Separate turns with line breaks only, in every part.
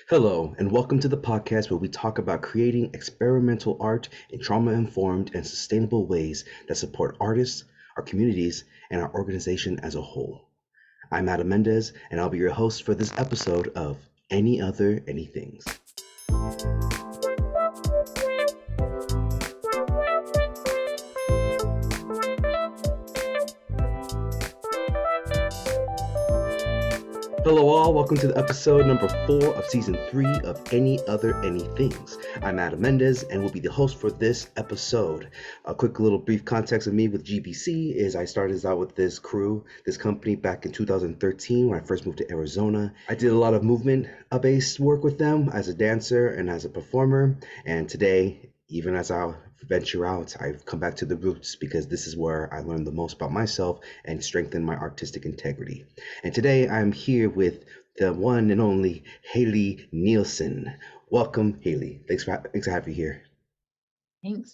Hello, and welcome to the podcast where we talk about creating experimental art in trauma informed and sustainable ways that support artists, our communities, and our organization as a whole. I'm Adam Mendez, and I'll be your host for this episode of Any Other Anythings. Hello, all. Welcome to the episode number 4 of season 3 of Any Other Anythings. I'm Adam Mendez and will be the host for this episode. A quick little brief context of me with GBC is I started out with this company back in 2013 when I first moved to Arizona. I did a lot of movement-based work with them as a dancer and as a performer. And today, even as I venture out, I've come back to the roots because this is where I learned the most about myself and strengthen my artistic integrity. And today I'm here with the one and only Haley Nielsen. Welcome, Haley. Thanks for having you here.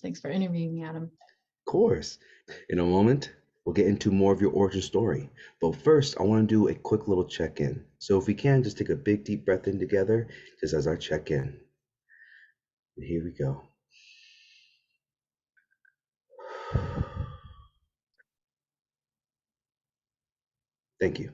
Thanks for interviewing me, Adam.
Of course. In a moment, we'll get into more of your origin story. But first, I want to do a quick little check-in. So if we can, just take a big deep breath in together, just as our check-in. And here we go. Thank you.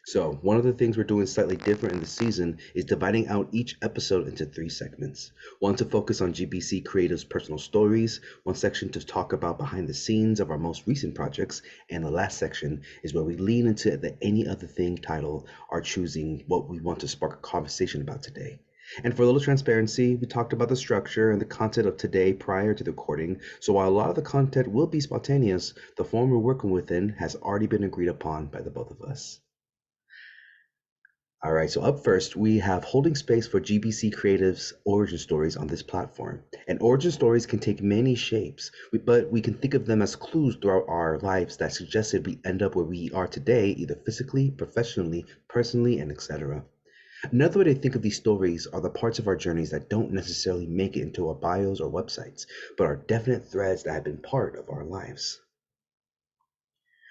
So one of the things we're doing slightly different in the season is dividing out each episode into 3 segments. One to focus on GBC Creative's personal stories, one section to talk about behind the scenes of our most recent projects, and the last section is where we lean into the Any Other Thing title, our choosing what we want to spark a conversation about today. And for a little transparency, we talked about the structure and the content of today prior to the recording, so while a lot of the content will be spontaneous, the form we're working within has already been agreed upon by the both of us. All right, so up first, we have holding space for GBC Creative's origin stories on this platform. And origin stories can take many shapes, but we can think of them as clues throughout our lives that suggested we end up where we are today, either physically, professionally, personally, and etc. Another way to think of these stories are the parts of our journeys that don't necessarily make it into our bios or websites, but are definite threads that have been part of our lives.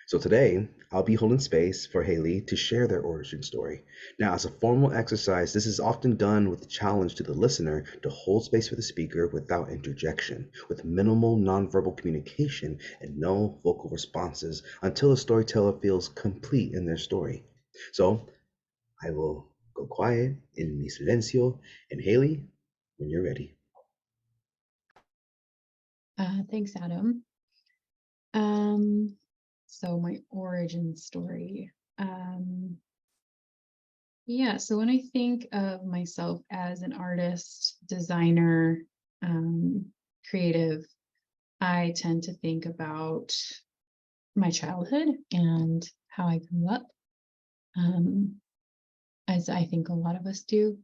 So today, I'll be holding space for Haley to share their origin story. Now, as a formal exercise, this is often done with the challenge to the listener to hold space for the speaker without interjection, with minimal nonverbal communication and no vocal responses until the storyteller feels complete in their story. So I will go quiet in mi silencio, and Haley, when you're ready.
Thanks, Adam. So my origin story. So when I think of myself as an artist, designer, creative, I tend to think about my childhood and how I grew up, as I think a lot of us do.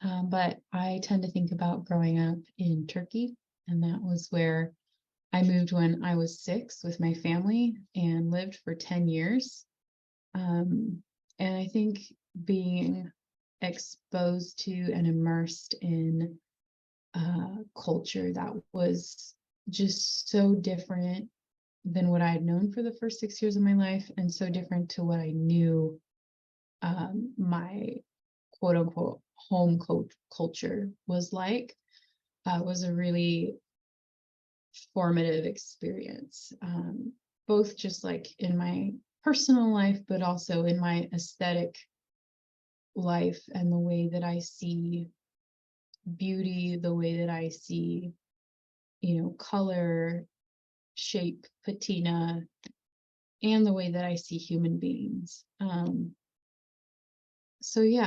But I tend to think about growing up in Turkey, and that was where I moved when I was 6 with my family and lived for 10 years. And I think being exposed to and immersed in culture that was just so different than what I had known for the first 6 years of my life, and so different to what I knew my quote unquote home culture was like, was a really formative experience, both just like in my personal life, but also in my aesthetic life and the way that I see beauty, the way that I see, color, shape, patina, and the way that I see human beings.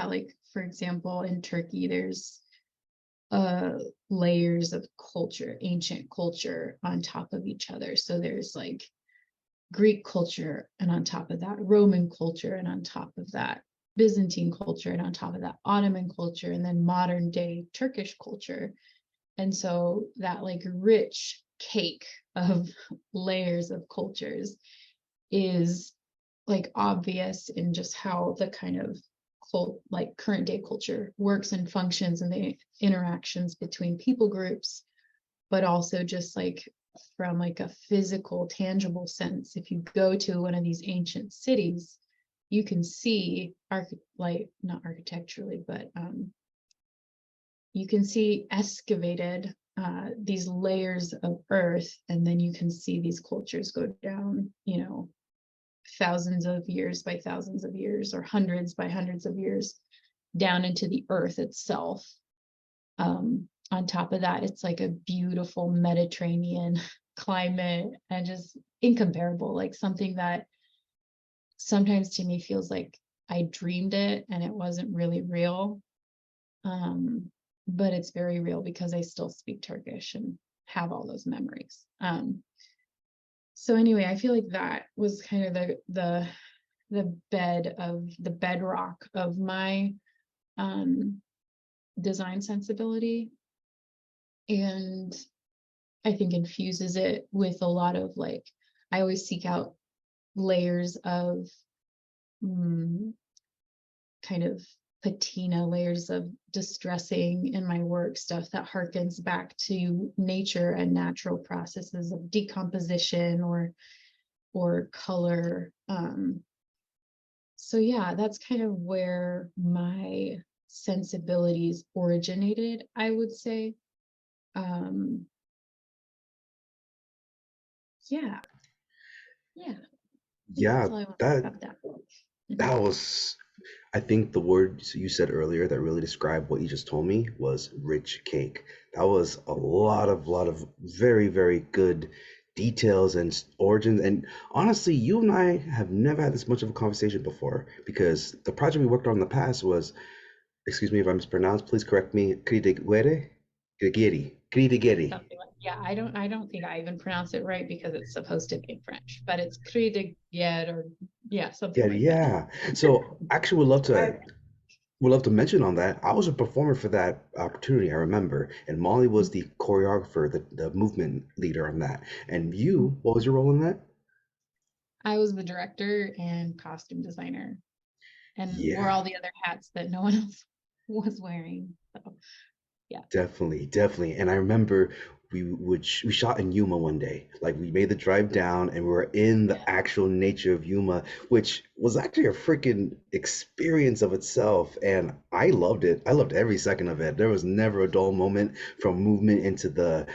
Like for example, in Turkey, there's layers of culture, ancient culture on top of each other. So there's like Greek culture, and on top of that, Roman culture, and on top of that, Byzantine culture, and on top of that, Ottoman culture, and then modern day Turkish culture. And so that like rich cake of layers of cultures is like obvious in just how the kind of current day culture works and functions, and the interactions between people groups, but also just like from like a physical, tangible sense. If you go to one of these ancient cities, you can see not architecturally, but you can see excavated these layers of earth, and then you can see these cultures go down, thousands of years by thousands of years, or hundreds by hundreds of years, down into the earth itself. On top of that, it's like a beautiful Mediterranean climate, and just incomparable, like something that sometimes to me feels like I dreamed it and it wasn't really real. But it's very real because I still speak Turkish and have all those memories. So anyway, I feel like that was kind of the bedrock of my design sensibility, and I think infuses it with a lot of, like, I always seek out layers of kind of patina, layers of distressing in my work, stuff that harkens back to nature and natural processes of decomposition or color. So yeah, that's kind of where my sensibilities originated, I would say. Yeah, yeah, I think
Yeah,
that's all I want
that
about that.
that was, I think the word you said earlier that really described what you just told me was rich cake. That was a lot of very, very good details and origins. And honestly, you and I have never had this much of a conversation before because the project we worked on in the past was, excuse me if I mispronounce, please correct me, Critigere? Critigeri.
Something like, yeah, I don't think I even pronounce it right because it's supposed to be in French, but it's cri de guerre, or yeah, something
Yeah,
like that.
yeah. So actually would love to mention on that. I was a performer for that opportunity, I remember. And Molly was the choreographer, the movement leader on that. And you, what was your role in that?
I was the director and costume designer and wore
Yeah.
all the other hats that no one else was wearing. So yeah.
Definitely, definitely. And I remember we shot in Yuma one day. Like we made the drive down and we were in the actual nature of Yuma, which was actually a freaking experience of itself. And I loved it. I loved every second of it. There was never a dull moment from movement into the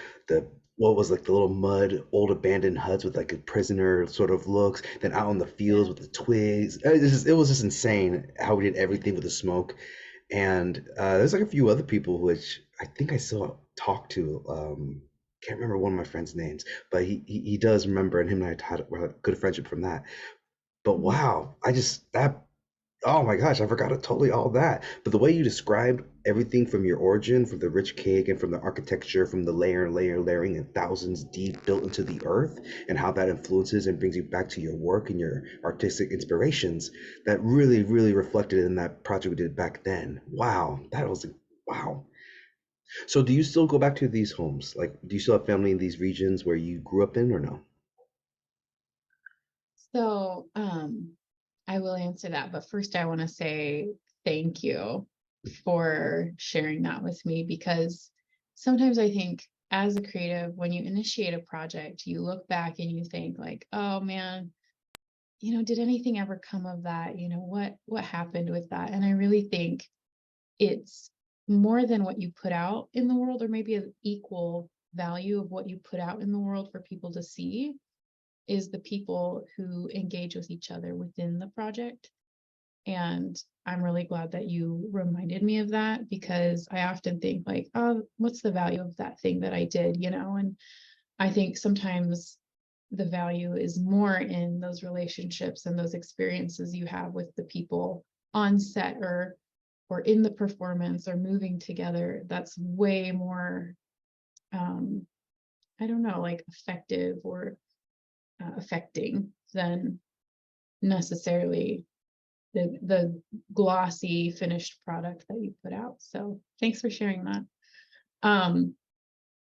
what was like the little mud, old abandoned huts with like a prisoner sort of looks, then out on the fields
Yeah.
with the twigs. It was just insane how we did everything with the smoke. And there's like a few other people which I think I still talk to. Can't remember one of my friends' names, but he does remember, and him and I had a good friendship from that. But
Mhm.
wow, I just that oh my gosh, I forgot totally all that. But the way you described everything from your origin, from the rich cake and from the architecture, from the layering and thousands deep built into the earth, and how that influences and brings you back to your work and your artistic inspirations, that really, really reflected in that project we did back then. Wow, that was wow. So do you still go back to these homes? Like, do you still have family in these regions where you grew up in or no?
So I will answer that, but first I want to say thank you for sharing that with me, because sometimes I think as a creative, when you initiate a project, you look back and you think like, oh man, did anything ever come of that? What happened with that? And I really think it's more than what you put out in the world, or maybe an equal value of what you put out in the world for people to see, is the people who engage with each other within the project. And I'm really glad that you reminded me of that, because I often think like, oh, what's the value of that thing that I did, And I think sometimes the value is more in those relationships and those experiences you have with the people on set, or in the performance, or moving together. That's way more, um, I don't know, like effective or affecting than necessarily the glossy finished product that you put out. So thanks for sharing that. Um,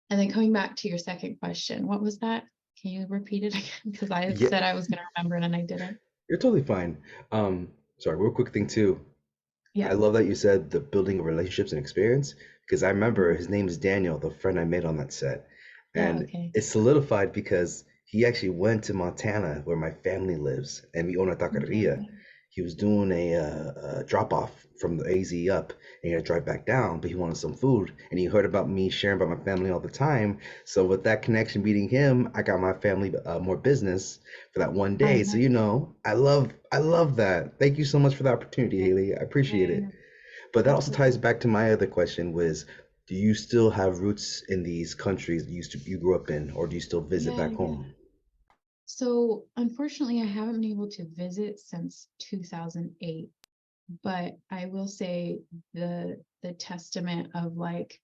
and then coming back to your second question, what was that? Can you repeat it again? Because I
Yeah,
said I was going to remember it and I didn't.
you're totally fine. Sorry, real quick thing too. I
Yeah.
love that you said the building of relationships and experience because I remember his name is Daniel, the friend I made on that set.
Yeah.
And
Okay.
it's solidified because he actually went to Montana where my family lives and we own a taqueria.
Okay.
he was doing a drop off from the AZ up, and he had to drive back down, but he wanted some food, and he heard about me sharing about my family all the time. So with that connection meeting him, I got my family more business for that one
I
day. So
love
I love that. Thank you so much for the opportunity,
it.
Haley. I appreciate
Yeah,
it. But that also ties
absolutely.
back to my other question was, do you still have roots in these countries you grew up in, or do you still visit
Yeah,
back
yeah.
home?
So unfortunately, I haven't been able to visit since 2008, but I will say the testament of like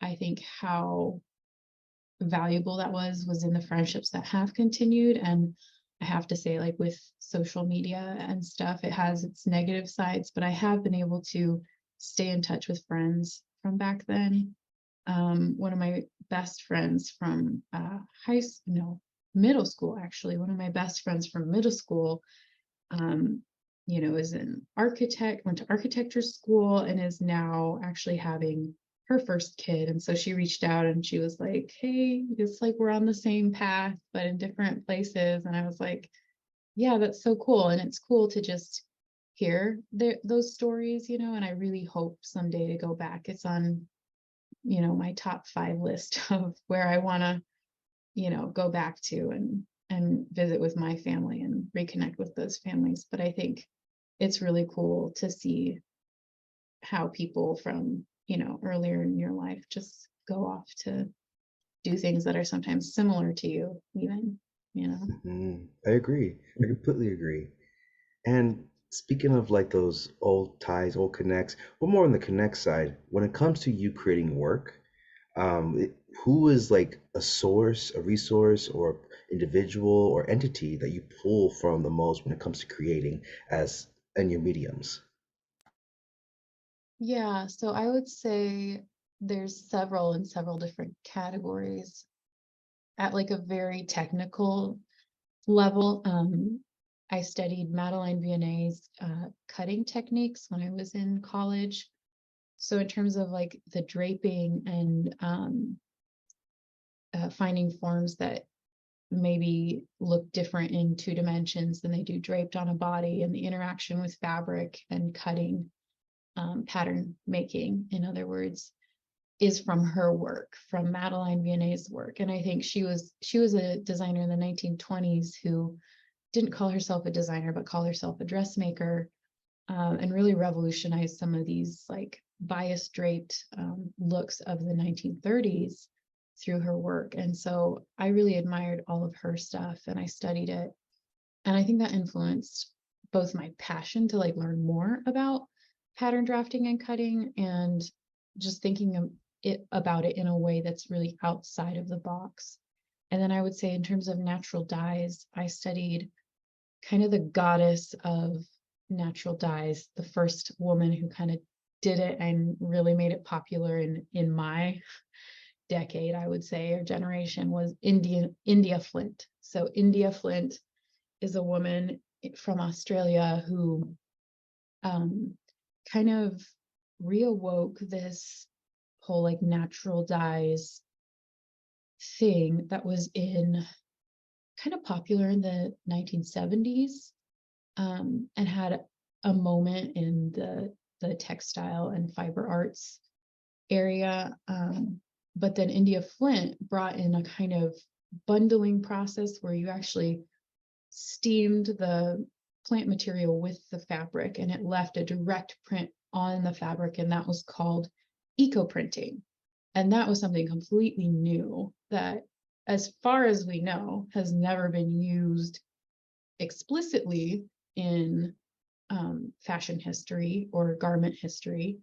I think how valuable that was in the friendships that have continued. And I have to say, like with social media and stuff, it has its negative sides, but I have been able to stay in touch with friends from back then. One of my best friends from no, middle school, actually, one of my best friends from middle school, um, is an architect, went to architecture school, and is now actually having her first kid. And so she reached out and she was like, hey, it's like we're on the same path, but in different places. And I was like, yeah, that's so cool. And it's cool to just hear those stories, and I really hope someday to go back. It's on, my top 5 list of where I want to, go back to and visit with my family and reconnect with those families. But I think it's really cool to see how people from, earlier in your life just go off to do things that are sometimes similar to you, even, you know.
I agree. I completely agree. And speaking of like those old ties, old connects, we're more on the connect side. When it comes to you creating work, who is like a source, a resource, or individual or entity that you pull from the most when it comes to creating as in your mediums?
Yeah, so I would say there's several in several different categories at like a very technical level. I studied Madeline Vianney's cutting techniques when I was in college. So in terms of like the draping and finding forms that maybe look different in 2 dimensions than they do draped on a body, and the interaction with fabric and cutting, pattern making, in other words, is from her work, from Madeline Vianney's work. And I think she was a designer in the 1920s who didn't call herself a designer, but called herself a dressmaker, and really revolutionized some of these like bias draped looks of the 1930s through her work. And so I really admired all of her stuff and I studied it. And I think that influenced both my passion to like learn more about pattern drafting and cutting, and just thinking of about it in a way that's really outside of the box. And then I would say, in terms of natural dyes, I studied kind of the goddess of natural dyes, the first woman who kind of did it and really made it popular in my decade, I would say, or generation, was India Flint. So India Flint is a woman from Australia who um, kind of reawoke this whole like natural dyes thing that was in kind of popular in the 1970s, and had a moment in the textile and fiber arts area. But then India Flint brought in a kind of bundling process where you actually steamed the plant material with the fabric and it left a direct print on the fabric, and that was called eco printing. And that was something completely new that, as far as we know, has never been used explicitly in fashion history or garment history.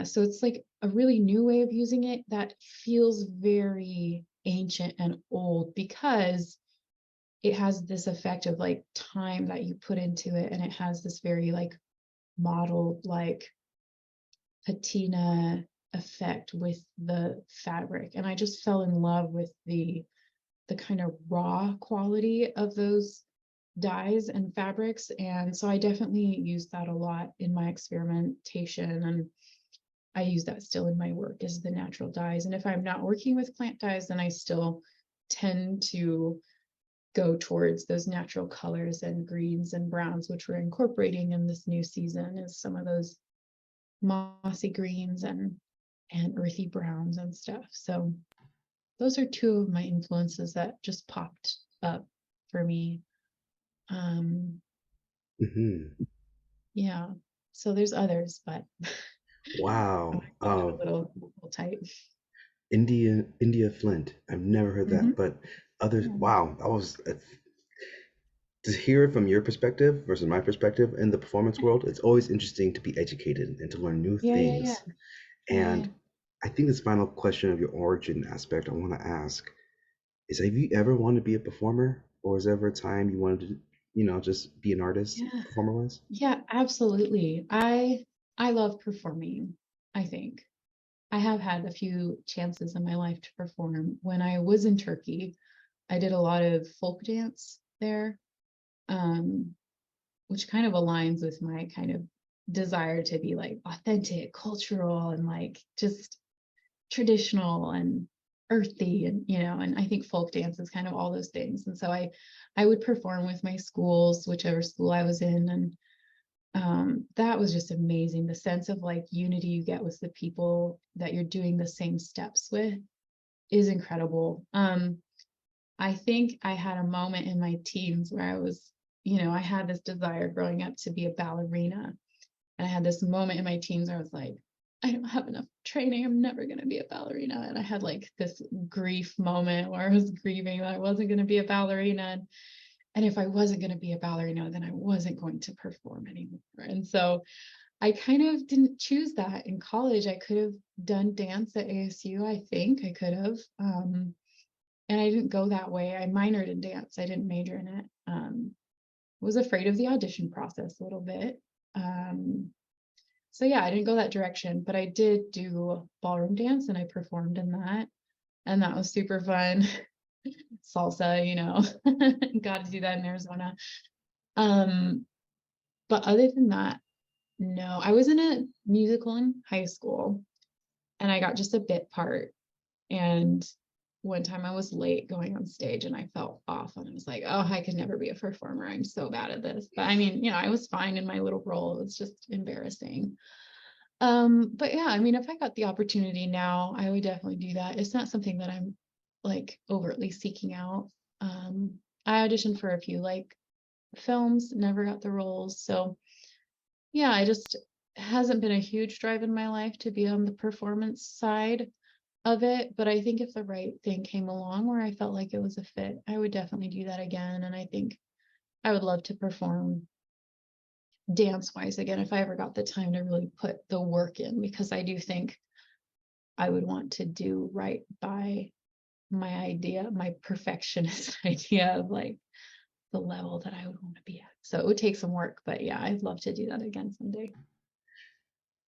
So it's like a really new way of using it that feels very ancient and old, because it has this effect of like time that you put into it, and it has this very like modeled like patina effect with the fabric. And I just fell in love with the kind of raw quality of those dyes and fabrics. And so I definitely use that a lot in my experimentation. And I use that still in my work, is the natural dyes. And if I'm not working with plant dyes, then I still tend to go towards those natural colors and greens and browns, which we're incorporating in this new season, is some of those mossy greens and earthy browns and stuff. So those are two of my influences that just popped up for me.
Hmm.
Yeah. So there's others, but I
Wow.
want to keep it a little tight.
India Flint. I've never heard
Mm-hmm.
that, but others.
Yeah.
Wow, that was to hear it from your perspective versus my perspective in the performance world. It's always interesting to be educated and to learn new
Yeah. Yeah. Yeah.
things.
Yeah.
And I think this final question of your origin aspect I want to ask is: have you ever wanted to be a performer, or was there ever a time you wanted to, just be an artist,
Yeah.
performer wise?
Yeah, absolutely. I love performing, I think. I have had a few chances in my life to perform. When I was in Turkey, I did a lot of folk dance there, um, which kind of aligns with my kind of desire to be like authentic, cultural, and like just traditional and earthy, and and I think folk dance is kind of all those things. And so I would perform with my schools, whichever school I was in, and that was just amazing. The sense of like unity you get with the people that you're doing the same steps with is incredible. I think I had a moment in my teens where I was, I had this desire growing up to be a ballerina. And I had this moment in my teens where I was like, I don't have enough training. I'm never going to be a ballerina. And I had like this grief moment where I was grieving that I wasn't going to be a ballerina. And if I wasn't going to be a ballerina, then I wasn't going to perform anymore. And so I kind of didn't choose that in college. I could have done dance at ASU, I think I could have. And I didn't go that way. I minored in dance. I didn't major in it. Was afraid of the audition process a little bit. Um, so yeah, I didn't go that direction, but I did do ballroom dance and I performed in that. And that was super fun. Salsa, got to do that in Arizona. Um, but other than that, no, I was in a musical in high school and I got just a bit part. And one time I was late going on stage and I felt off and I was like, oh, I could never be a performer. I'm so bad at this. But I mean, I was fine in my little role. It was just embarrassing. But yeah, I mean, if I got the opportunity now, I would definitely do that. It's not something that I'm like overtly seeking out. I auditioned for a few like films, never got the roles. So yeah, I just hasn't been a huge drive in my life to be on the performance side of it. But I think if the right thing came along where I felt like it was a fit, I would definitely do that again. And I think I would love to perform dance wise again if I ever got the time to really put the work in, because I do think I would want to do right by my perfectionist idea of like the level that I would want to be at. So it would take some work, but yeah, I'd love to do that again someday.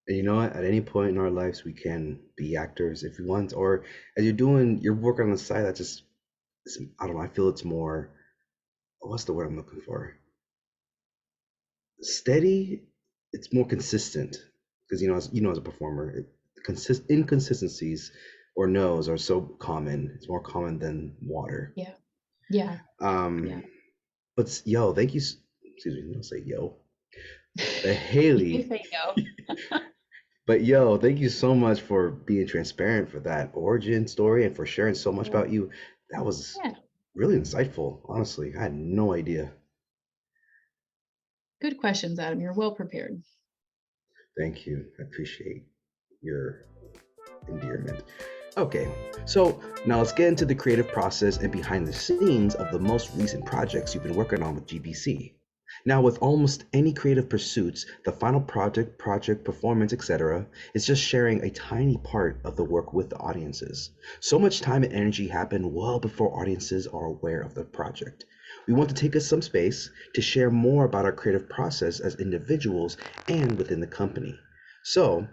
And you know what? At any point in our lives, we can be actors if we want, or as you're doing your work on the side, that just, I don't know. I feel it's more. What's the word I'm looking for? Steady. It's more consistent because as a performer, inconsistencies or no's are so common. It's more common than water.
Yeah. Yeah.
Um,
Yeah.
but yo, thank you. Excuse me, don't say yo.
You can
Haley,
say no.
but yo, thank you so much for being transparent for that origin story and for sharing so much about you. That was
Yeah.
really insightful. Honestly, I had no idea.
Good questions, Adam. You're well prepared.
Thank you. I appreciate your endearment. Okay, so now let's get into the creative process and behind the scenes of the most recent projects you've been working on with GBC. Now, with almost any creative pursuits, the final project, performance, etc., is just sharing a tiny part of the work with the audiences. So much time and energy happen well before audiences are aware of the project. We want to take us some space to share more about our creative process as individuals and within the company. So,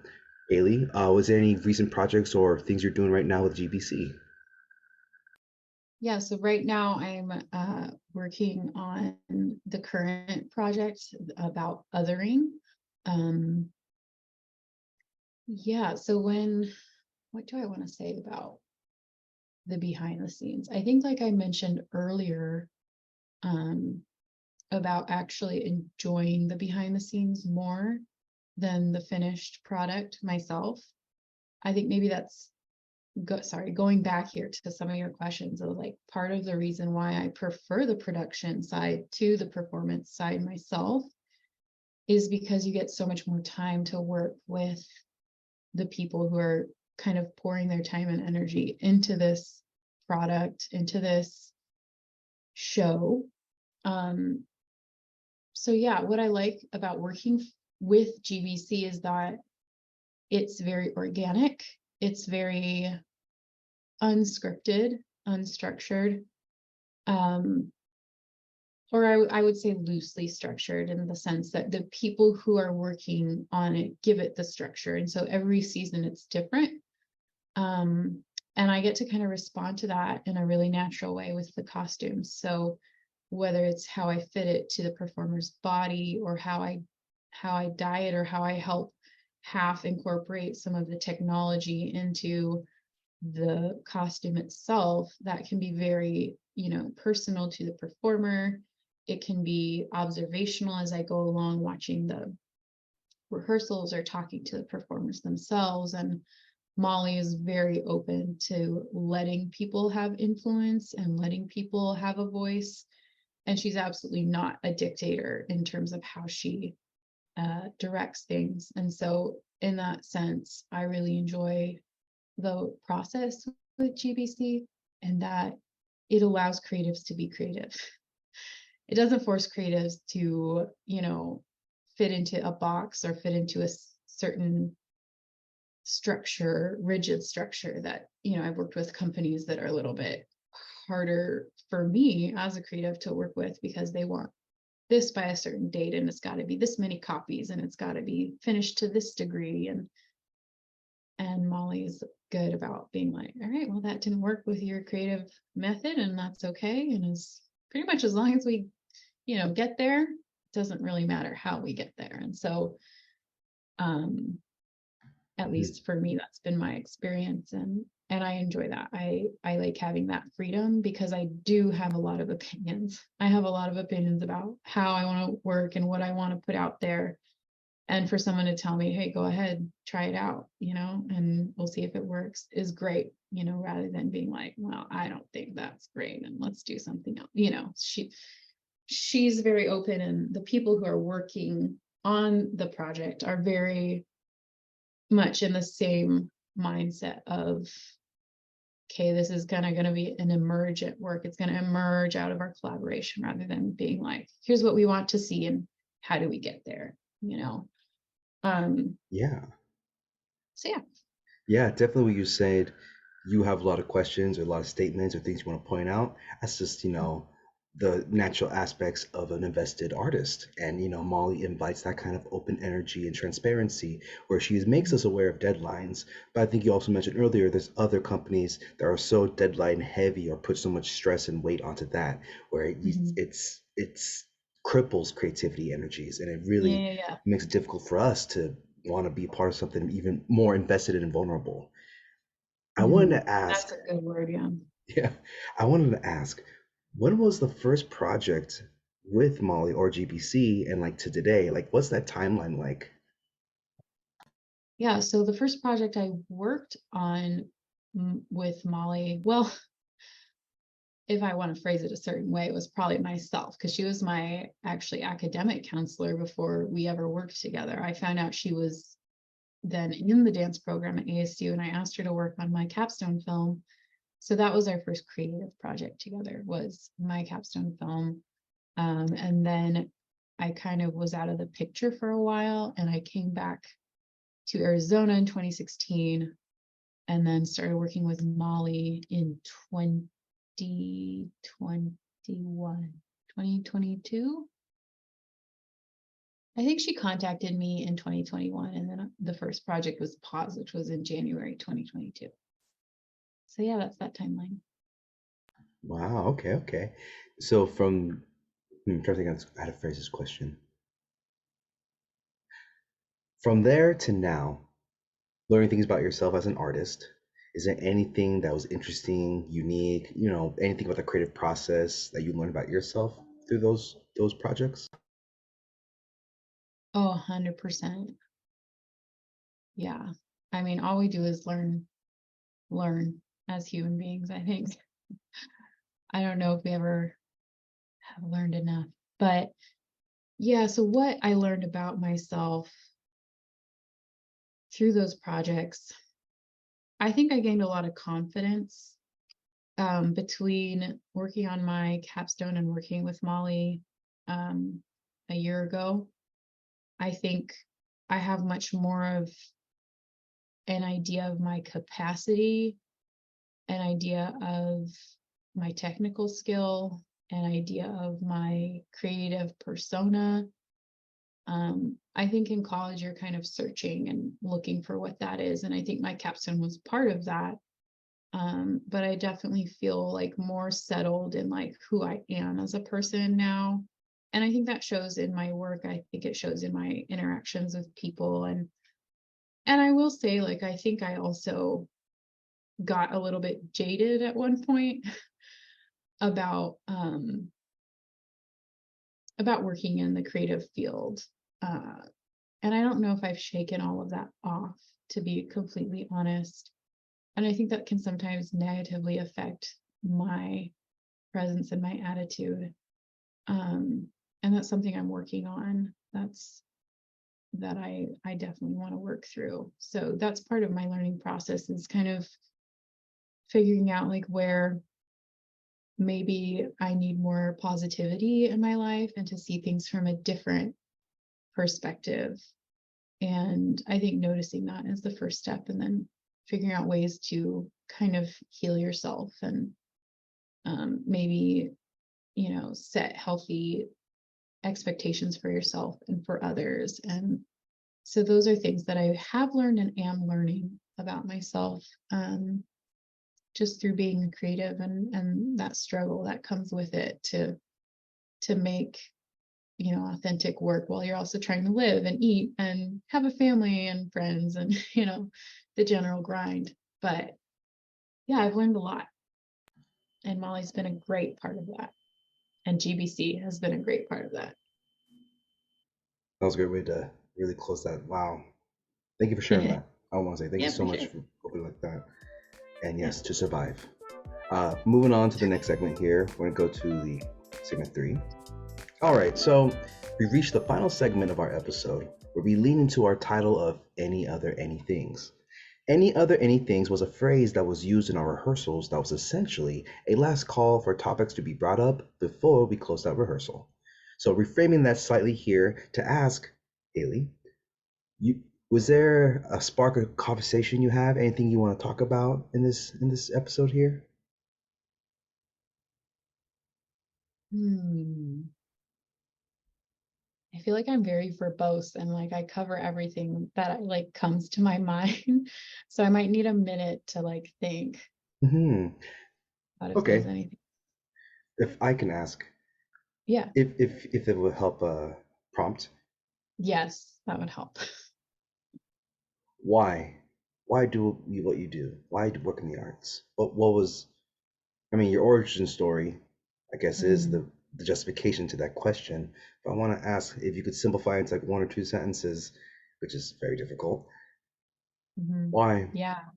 Haley, was there any recent projects or things you're doing right now with GBC?
Yeah, so right now I'm working on the current project about othering. Um, yeah, so what do I want to say about the behind the scenes? I think, like I mentioned earlier, um, about actually enjoying the behind the scenes more than the finished product myself. I think maybe that's going back here to some of your questions of like part of the reason why I prefer the production side to the performance side myself is because you get so much more time to work with the people who are kind of pouring their time and energy into this product, into this show. Um, so yeah, what I like about working with GBC is that it's very organic, it's very unscripted, unstructured, um, or I would say loosely structured in the sense that the people who are working on it give it the structure. And so every season it's different. Um, and I get to kind of respond to that in a really natural way with the costumes. So whether it's how I fit it to the performer's body or how I diet or how I help half incorporate some of the technology into the costume itself, that can be very, personal to the performer. It can be observational as I go along watching the rehearsals or talking to the performers themselves. And Molly is very open to letting people have influence and letting people have a voice. And she's absolutely not a dictator in terms of how she directs things. And so, in that sense, I really enjoy the process with GBC and that it allows creatives to be creative. It doesn't force creatives to, fit into a box or fit into a certain structure, rigid structure that, I've worked with companies that are a little bit harder for me as a creative to work with because they want this by a certain date and it's got to be this many copies and it's got to be finished to this degree. And Molly's good about being like, all right, well, that didn't work with your creative method and that's okay. And as pretty much as long as we, get there, it doesn't really matter how we get there. And so um at
Mhm.
least for me, that's been my experience. And I enjoy that. I like having that freedom because I do have a lot of opinions. I have a lot of opinions about how I want to work and what I want to put out there. And for someone to tell me, hey, go ahead, try it out, and we'll see if it works is great, rather than being like, well, I don't think that's great and let's do something else. She's very open, and the people who are working on the project are very much in the same mindset of, okay, this is kind of going to be an emergent work. It's going to emerge out of our collaboration rather than being like, here's what we want to see and how do we get there, um
Yeah.
so yeah.
Yeah, definitely what you said. You have a lot of questions or a lot of statements or things you want to point out. That's just, the natural aspects of an invested artist. And, Molly invites that kind of open energy and transparency where she makes us aware of deadlines. But I think you also mentioned earlier there's other companies that are so deadline heavy or put so much stress and weight onto that where
Mhm.
it's cripples creativity energies and it
Yeah,
really
yeah, yeah.
makes it difficult for us to want to be part of something even more invested and vulnerable. I wanted to ask,
That's a good word, yeah.
yeah, I wanted to ask, when was the first project with Molly or GBC and like to today? Like, what's that timeline like?
Yeah, so the first project I worked on with Molly, well, if I want to phrase it a certain way, it was probably myself because she was my actually academic counselor before we ever worked together. I found out she was then in the dance program at ASU and I asked her to work on my capstone film. So that was our first creative project together, was my capstone film. And then I kind of was out of the picture for a while and I came back to Arizona in 2016 and then started working with Molly in 2021, 2022. I think she contacted me in 2021 and then the first project was Pause, which was in January 2022. So yeah, that's that timeline.
Wow, okay, okay. So I'm trying to think how to phrase this question. From there to now, learning things about yourself as an artist, is there anything that was interesting, unique, anything about the creative process that you learned about yourself? through those projects?
Oh, 100%. Yeah. I mean, all we do is learn as human beings, I think. I don't know if we ever have learned enough. But yeah, so what I learned about myself through those projects, I think I gained a lot of confidence between working on my capstone and working with Molly um, a year ago. I think I have much more of an idea of my capacity, an idea of my technical skill, an idea of my creative persona. I think in college you're kind of searching and looking for what that is. And I think my capstone was part of that. But I definitely feel like more settled in like who I am as a person now. And I think that shows in my work. I think it shows in my interactions with people. And I will say, like, I think I also got a little bit jaded at one point about working in the creative field. Uh, and I don't know if I've shaken all of that off, to be completely honest. And I think that can sometimes negatively affect my presence and my attitude. And that's something I'm working on. That I definitely want to work through. So that's part of my learning process, is kind of figuring out like where maybe I need more positivity in my life and to see things from a different perspective. And I think noticing that is the first step, and then figuring out ways to kind of heal yourself and maybe, set healthy expectations for yourself and for others. And so those are things that I have learned and am learning about myself, just through being creative and that struggle that comes with it to make authentic work while you're also trying to live and eat and have a family and friends and the general grind. But yeah, I've learned a lot, and Molly's been a great part of that, and GBC has been a great part of that.
That was a great way to really close that. Wow. Thank you for sharing that. I want to say thank you
Yeah,
so
for
much
sure.
for opening like that. And
Yeah.
yes, to survive. Moving on to the next segment here. We're going to go to the segment 3. All right, so we reached the final segment of our episode where we lean into our title of Any Other Anythings. Any Other Anythings was a phrase that was used in our rehearsals that was essentially a last call for topics to be brought up before we closed out rehearsal. So reframing that slightly here to ask, Haley, you was there a spark of conversation you have? Anything you want to talk about in this episode here?
Hmm. I feel like I'm very verbose and like I cover everything that like comes to my mind. So I might need a minute to like think
Hmm.
about if there's
Okay.
anything.
If I can ask,
Yeah.
if it would help prompt,
Yes, that would help.
why? Why do you what you do? Why do work in the arts? What was I mean, your origin story, I guess, is
Mm,
the justification to that question. But I want to ask if you could simplify it into like one or two sentences, which is very difficult.
mhm.
Why?
Yeah.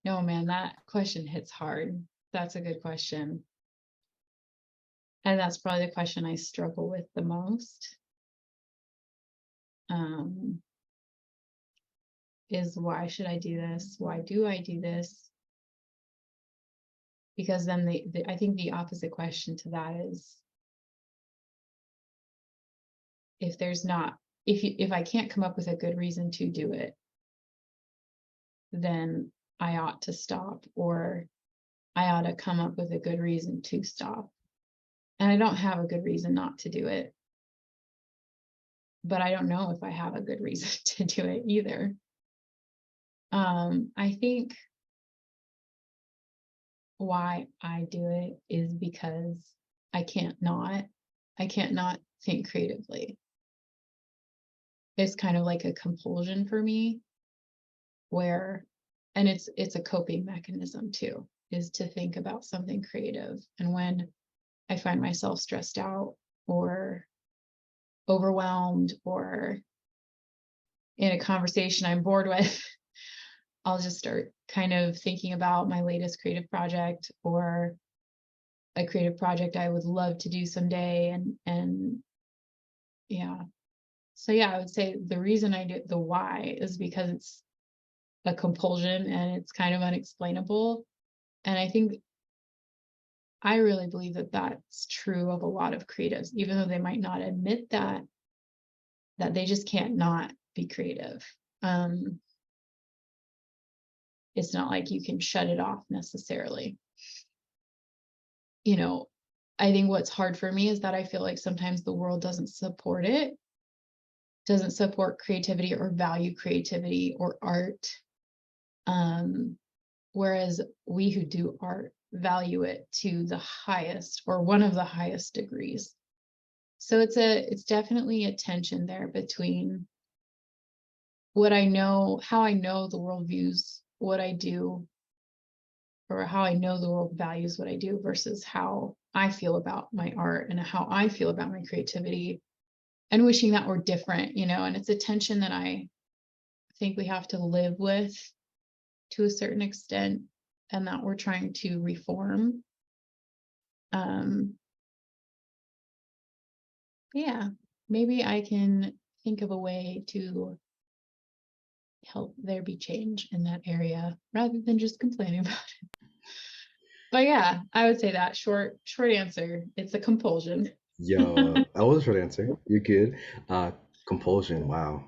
No, man, that question hits hard. That's a good question. And that's probably the question I struggle with the most. Um, is why should I do this? Why do I do this? Because then I think the opposite question to that is, if there's not, if I can't come up with a good reason to do it, then I ought to stop, or I ought to come up with a good reason to stop. And I don't have a good reason not to do it, but I don't know if I have a good reason to do it either. I think why I do it is because I can't not. I can't not think creatively. It's kind of like a compulsion for me, where, and it's a coping mechanism too, is to think about something creative. And when I find myself stressed out or overwhelmed or in a conversation I'm bored with, I'll just start kind of thinking about my latest creative project or a creative project I would love to do someday. And yeah. So yeah, I would say the reason I do the why is because it's a compulsion and it's kind of unexplainable. And I think I really believe that that's true of a lot of creatives, even though they might not admit that they just can't not be creative. Um, it's not like you can shut it off necessarily. You know, I think what's hard for me is that I feel like sometimes the world doesn't support it, doesn't support creativity or value creativity or art. Um, Whereas we who do art value it to the highest or one of the highest degrees. So it's definitely a tension there between what I know, how I know the world views what I do, or how I know the world values what I do versus how I feel about my art and how I feel about my creativity and wishing that were different, and it's a tension that I think we have to live with to a certain extent and that we're trying to reform. Um, yeah, maybe I can think of a way to help there be change in that area rather than just complaining about it. But yeah, I would say that short answer, it's a compulsion.
Yo, that was a short answer. You're good. Uh, compulsion. Wow,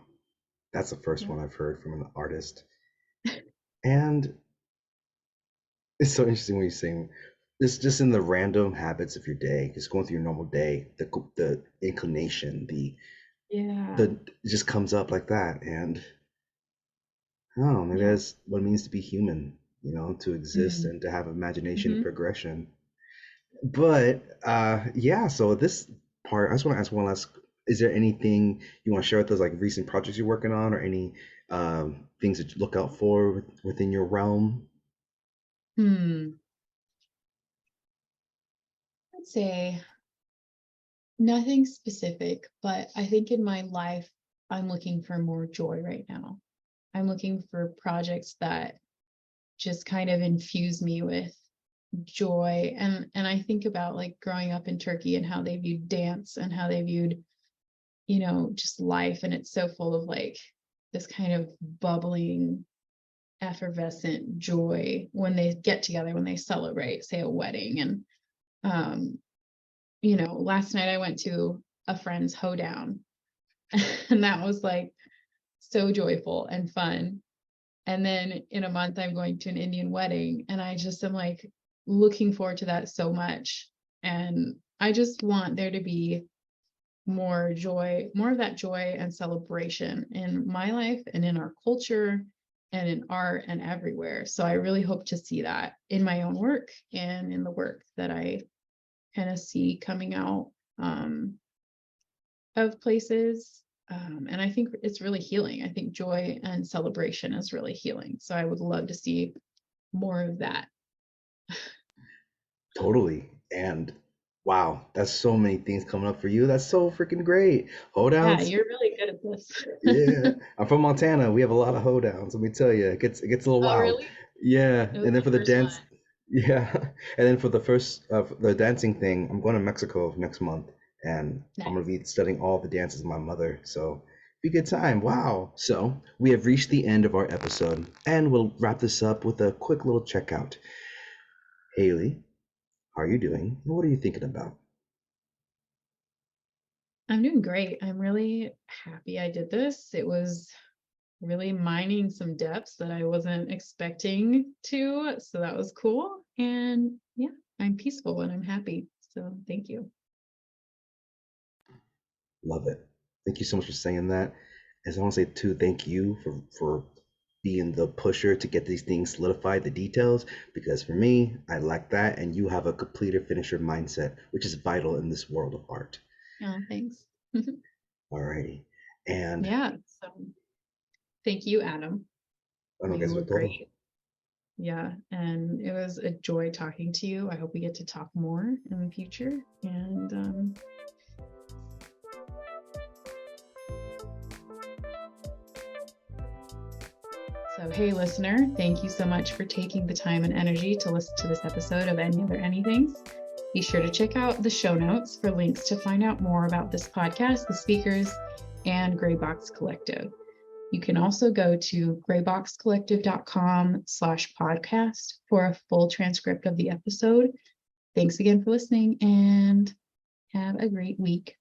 that's the first
Yeah.
one I've heard from an artist. And it's so interesting when you're saying this, just in the random habits of your day, just going through your normal day, the inclination,
Yeah.
the it just comes up like that, and oh, maybe
Yeah.
that's what it means to be human, to exist
Mm.
and to have imagination and
Hmm.
progression. But yeah, so this part, I just want to ask one last. Is there anything you want to share with us, like recent projects you're working on, or any things that you look out for within your realm?
Hmm. I'd say nothing specific, but I think in my life, I'm looking for more joy right now. I'm looking for projects that just kind of infuse me with joy. And I think about like growing up in Turkey and how they viewed dance and how they viewed, just life. And it's so full of like this kind of bubbling, effervescent joy when they get together, when they celebrate, say, a wedding. And um, last night I went to a friend's hoedown and that was like so joyful and fun. And then in a month, I'm going to an Indian wedding, and I just am like looking forward to that so much. And I just want there to be more joy, more of that joy and celebration in my life and in our culture and in art and everywhere. So I really hope to see that in my own work and in the work that I kind of see coming out of places. And I think it's really healing. I think joy and celebration is really healing. So I would love to see more of that.
Totally. And wow, that's so many things coming up for you. That's so freaking great.
Yeah,
Hoedowns.
you're really good at this.
Yeah, I'm from Montana. We have a lot of hoedowns. Let me tell you, it gets a little
Oh,
wild.
really?
Yeah,
It was
and then
my
for the
first one.
dance, yeah, and then for the first the dancing thing, I'm going to Mexico next month, and I'm gonna
Nice.
be studying all the dances of my mother. So be a good time. Wow. So we have reached the end of our episode, and we'll wrap this up with a quick little checkout. Haley, how are you doing? What are you thinking about?
I'm doing great. I'm really happy I did this. It was really mining some depths that I wasn't expecting to. So that was cool. And yeah, I'm peaceful and I'm happy. So thank you.
Love it. Thank you so much for saying that. As I want to say too, thank you for being the pusher to get these things solidified, the details, because for me, I like that, and you have a completer finisher mindset, which is vital in this world of art.
Oh, thanks.
Alrighty. And
Yeah. So thank you, Adam.
bueno, que
You
eso
were
es todo.
great. Yeah, and it was a joy talking to you. I hope we get to talk more in the future. And so, hey, listener, thank you so much for taking the time and energy to listen to this episode of Any Other Anythings. Be sure to check out the show notes for links to find out more about this podcast, the speakers, and Gray Box Collective. You can also go to grayboxcollective.com/podcast for a full transcript of the episode. Thanks again for listening and have a great week.